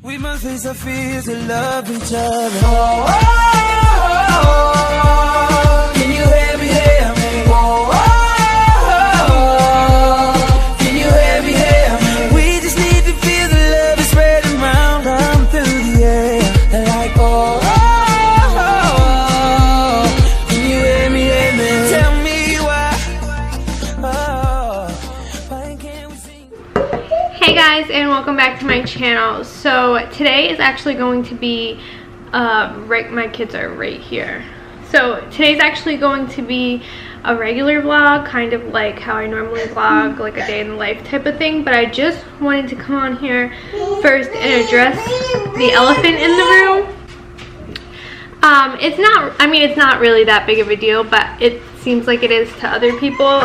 We must face our fears and love each other. Oh, oh, oh, oh. Can you hear me, hear me? Oh, oh, oh, can you hear me, hear me? We just need to feel the love is spreading round through the air. Like, oh, oh, oh, can you hear me, hear me? Tell me why can't we sing? Hey guys, and welcome back to my channel. So today is actually going to be my kids are right here. So today's actually going to be a regular vlog, kind of like how I normally vlog, like a day in the life type of thing, but I just wanted to come on here first and address the elephant in the room. It's not really that big of a deal, but it seems like it is to other people.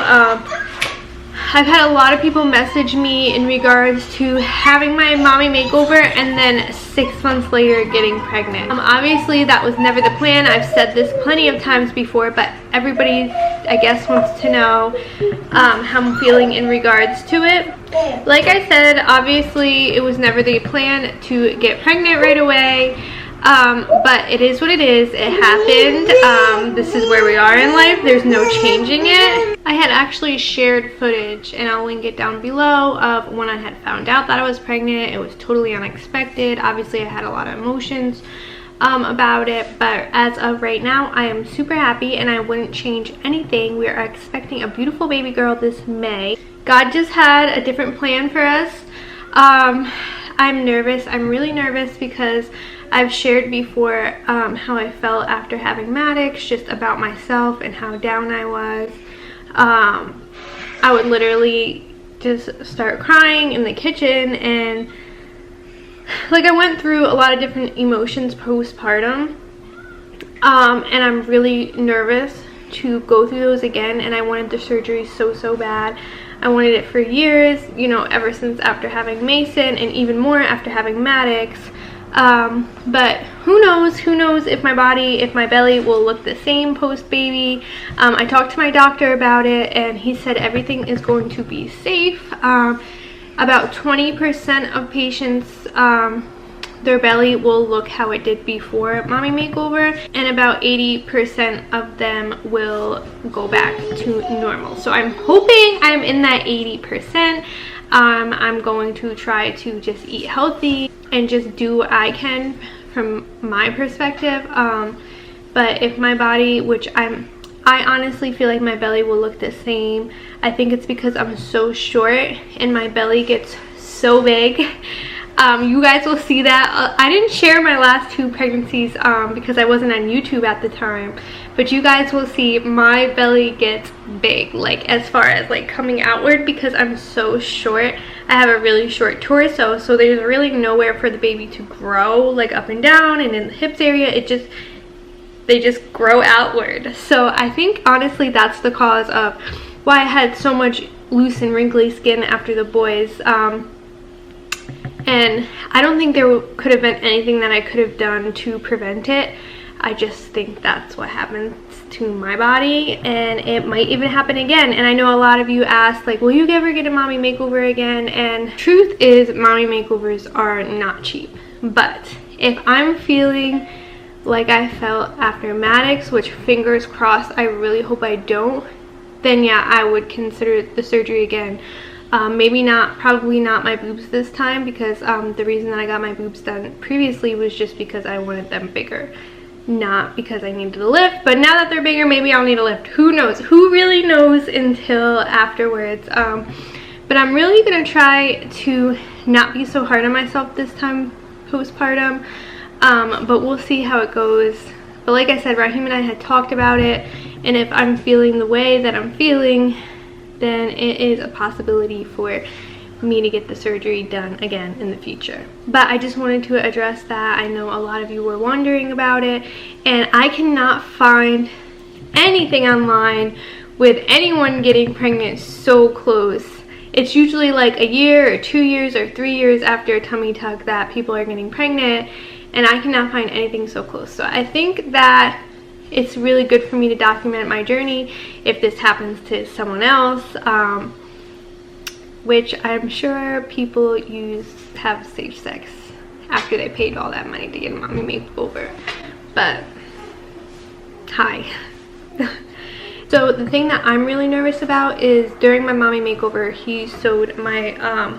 I've had a lot of people message me in regards to having my mommy makeover and then 6 months later getting pregnant. Obviously that was never the plan. I've said this plenty of times before, but everybody I guess wants to know how I'm feeling in regards to it. Like I said, obviously it was never the plan to get pregnant right away. But it is what it is. It happened. This is where we are in life. There's no changing it. I had actually shared footage, and I'll link it down below, of when I had found out that I was pregnant. It was totally unexpected. Obviously I had a lot of emotions about it, but as of right now I am super happy and I wouldn't change anything. We are expecting a beautiful baby girl this May. God just had a different plan for us. I'm nervous. I'm really nervous because I've shared before how I felt after having Maddox, just about myself and how down I was. I would literally just start crying in the kitchen, and like I went through a lot of different emotions postpartum, and I'm really nervous to go through those again, and I wanted the surgery so bad. I wanted it for years, you know, ever since after having Mason, and even more after having Maddox. But who knows if my belly will look the same post baby. I talked to my doctor about it, and he said everything is going to be safe. About 20% of patients, their belly will look how it did before mommy makeover, and about 80% of them will go back to normal. So I'm hoping I'm in that 80%. I'm going to try to just eat healthy and just do what I can from my perspective. But if my body, I honestly feel like my belly will look the same. I think it's because I'm so short and my belly gets so big. You guys will see that. I didn't share my last 2 pregnancies because I wasn't on YouTube at the time, but you guys will see my belly gets big, like as far as like coming outward, because I'm so short. I have a really short torso, so there's really nowhere for the baby to grow, like up and down and in the hips area. They just grow outward. So I think honestly that's the cause of why I had so much loose and wrinkly skin after the boys. And I don't think there could have been anything that I could have done to prevent it. I just think that's what happens to my body, and it might even happen again. And I know a lot of you asked, like, will you ever get a mommy makeover again? And truth is, mommy makeovers are not cheap. But if I'm feeling like I felt after Maddox, which fingers crossed, I really hope I don't, then yeah, I would consider the surgery again. Probably not my boobs this time, because the reason that I got my boobs done previously was just because I wanted them bigger, not because I needed a lift. But now that they're bigger, maybe I'll need a lift. Who knows? Who really knows until afterwards. But I'm really gonna try to not be so hard on myself this time postpartum, but we'll see how it goes. But like I said, Raheem and I had talked about it, and if I'm feeling the way that I'm feeling, then it is a possibility for me to get the surgery done again in the future. But I just wanted to address that. I know a lot of you were wondering about it, and I cannot find anything online with anyone getting pregnant so close. It's usually like a year or 2 years or 3 years after a tummy tuck that people are getting pregnant, and I cannot find anything so close. So I think that it's really good for me to document my journey if this happens to someone else, which I'm sure people have safe sex after they paid all that money to get a mommy makeover. But hi. So the thing that I'm really nervous about is during my mommy makeover, he sewed my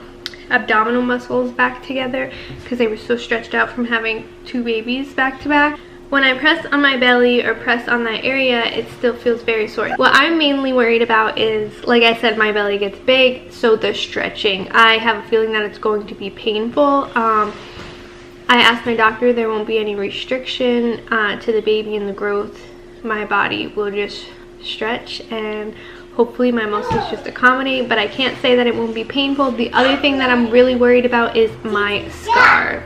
abdominal muscles back together because they were so stretched out from having 2 babies back to back. When I press on my belly or press on that area, it still feels very sore. What I'm mainly worried about is, like I said, my belly gets big, so the stretching. I have a feeling that it's going to be painful. I asked my doctor there won't be any restriction to the baby and the growth. My body will just stretch and hopefully my muscles just accommodate, but I can't say that it won't be painful. The other thing that I'm really worried about is my scar.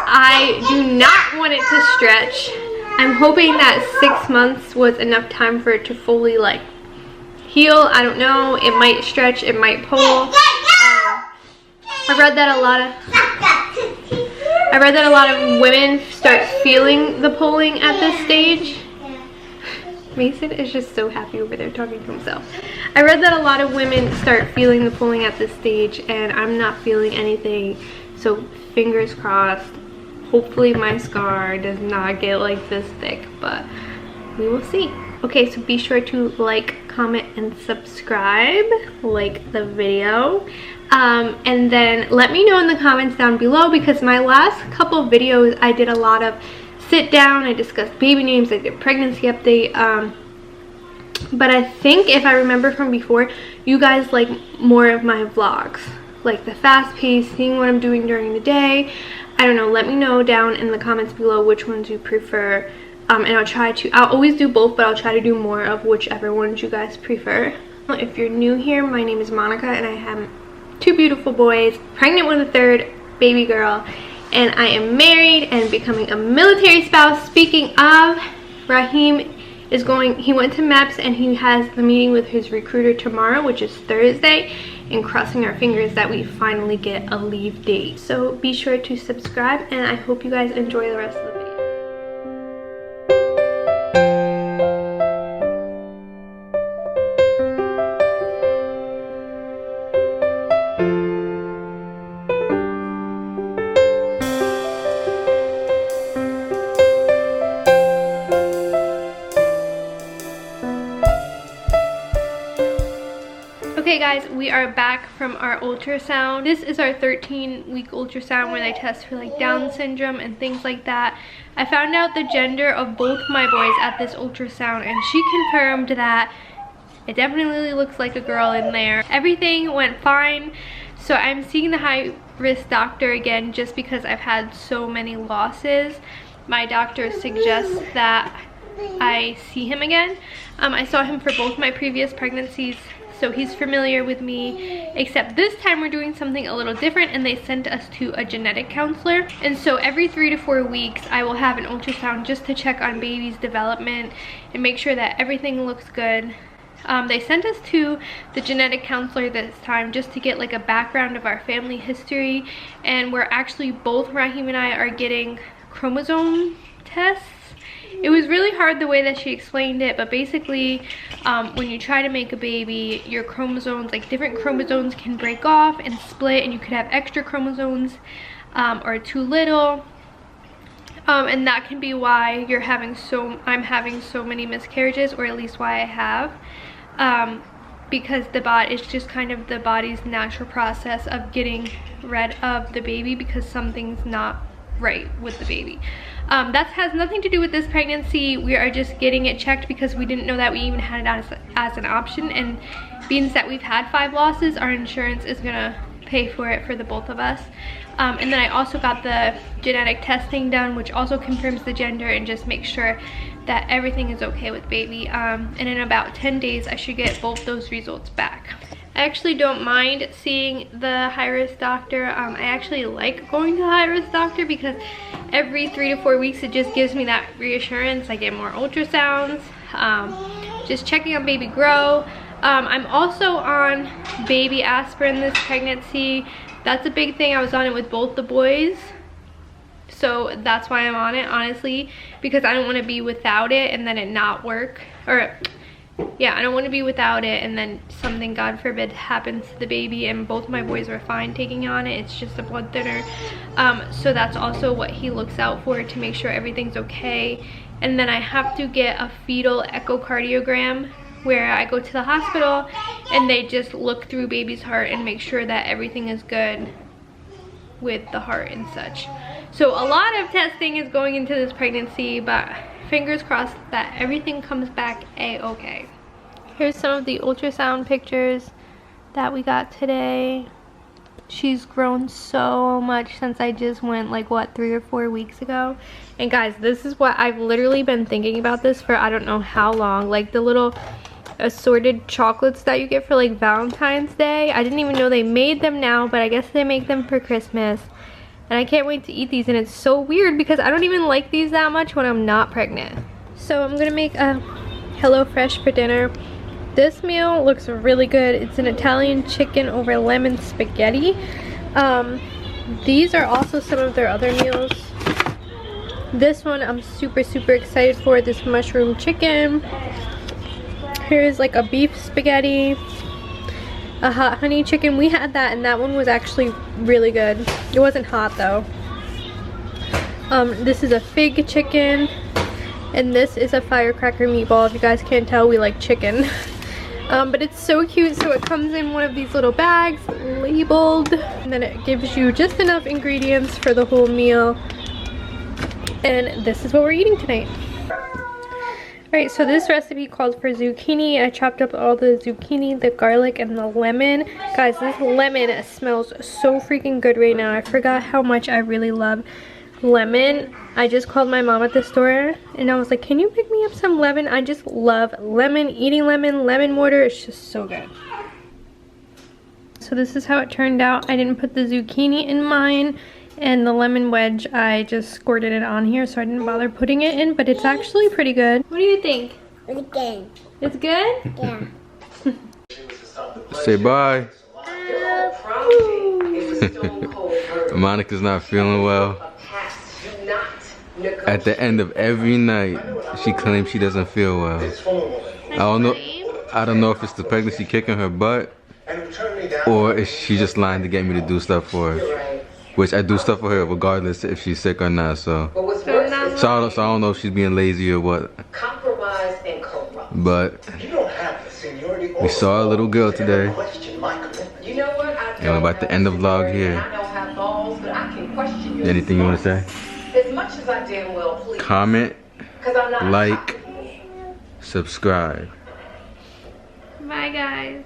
I do not want it to stretch. I'm hoping that 6 months was enough time for it to fully like heal. I don't know. It might stretch, it might pull. I read that a lot of women start feeling the pulling at this stage. Mason is just so happy over there talking to himself. I read that a lot of women start feeling the pulling at this stage, and I'm not feeling anything, so fingers crossed. Hopefully my scar does not get like this thick, but we will see. Okay, so be sure to like, comment, and subscribe. Like the video. And then let me know in the comments down below, because my last couple of videos I did a lot of sit down, I discussed baby names, I did pregnancy update, but I think if I remember from before, you guys like more of my vlogs, like the fast pace, seeing what I'm doing during the day. I don't know, let me know down in the comments below which ones you prefer, and I'll always do both, but I'll try to do more of whichever ones you guys prefer. If you're new here, my name is Monica and I have 2 beautiful boys, pregnant with a 3rd baby girl, and I am married and becoming a military spouse. Speaking of, Raheem is he went to MEPS and he has the meeting with his recruiter tomorrow, which is Thursday, and crossing our fingers that we finally get a leave date. So be sure to subscribe, and I hope you guys enjoy the rest of the video. Okay guys, we are back from our ultrasound. This is our 13-week ultrasound where they test for like Down syndrome and things like that. I found out the gender of both my boys at this ultrasound, and she confirmed that it definitely looks like a girl in there. Everything went fine, so I'm seeing the high-risk doctor again just because I've had so many losses. My doctor suggests that I see him again. I saw him for both my previous pregnancies, so he's familiar with me, except this time we're doing something a little different, and they sent us to a genetic counselor. And so every 3 to 4 weeks I will have an ultrasound just to check on baby's development and make sure that everything looks good. They sent us to the genetic counselor this time just to get like a background of our family history, and we're actually, both Raheem and I are getting chromosome tests. It was really hard the way that she explained it, but basically when you try to make a baby, your chromosomes, like different chromosomes, can break off and split, and you could have extra chromosomes or too little, and that can be why I'm having so many miscarriages, or at least why I have, because it's just kind of the body's natural process of getting rid of the baby because something's not right with the baby. That has nothing to do with this pregnancy. We are just getting it checked because we didn't know that we even had it as an option, and being that we've had 5 losses, our insurance is gonna pay for it for the both of us. And then I also got the genetic testing done, which also confirms the gender and just makes sure that everything is okay with baby. And in about 10 days I should get both those results back. I actually don't mind seeing the high-risk doctor. I actually like going to the high-risk doctor because every 3 to 4 weeks it just gives me that reassurance. I get more ultrasounds, just checking on baby grow. I'm also on baby aspirin this pregnancy. That's a big thing. I was on it with both the boys, so that's why I'm on it, honestly, because I don't want to be without it and then it not work, or yeah, I don't want to be without it and then something, God forbid, happens to the baby. And both my boys were fine taking on it. It's just a blood thinner. So that's also what he looks out for, to make sure everything's okay. And then I have to get a fetal echocardiogram, where I go to the hospital and they just look through baby's heart and make sure that everything is good with the heart and such. So a lot of testing is going into this pregnancy, but fingers crossed that everything comes back a-okay. Here's some of the ultrasound pictures that we got today. She's grown so much since I just went, like, what, 3 or 4 weeks ago. And guys, this is what I've literally been thinking about this for I don't know how long. Like the little assorted chocolates that you get for like Valentine's Day. I didn't even know they made them now, but I guess they make them for Christmas. And I can't wait to eat these, and it's so weird because I don't even like these that much when I'm not pregnant. So I'm gonna make a HelloFresh for dinner. This meal looks really good. It's an Italian chicken over lemon spaghetti. These are also some of their other meals. This one I'm super excited for, this mushroom chicken. Here's like a beef spaghetti, a hot honey chicken. We had that and that one was actually really good. It wasn't hot though. This is a fig chicken, and this is a firecracker meatball. If you guys can't tell, we like chicken. But it's so cute. So it comes in one of these little bags labeled, and then it gives you just enough ingredients for the whole meal. And this is what we're eating tonight. Alright, so this recipe called for zucchini. I chopped up all the zucchini, the garlic, and the lemon. Guys, this lemon smells so freaking good right now. I forgot how much I really love lemon. I just called my mom at the store and I was like, can you pick me up some lemon? I just love lemon, eating lemon, lemon water. It's just so good. So this is how it turned out. I didn't put the zucchini in mine. And the lemon wedge, I just squirted it on here, so I didn't bother putting it in, but it's actually pretty good. What do you think? It's good. It's good? Yeah. Say bye. Monica's not feeling well. At the end of every night, she claims she doesn't feel well. I don't know if it's the pregnancy kicking her butt, or if she just lying to get me to do stuff for her. Which I do stuff for her regardless if she's sick or not, so I don't know if she's being lazy or what. But we saw a little girl today. And we're about to end the vlog here. Anything you want to say? Comment, like, subscribe. Bye guys.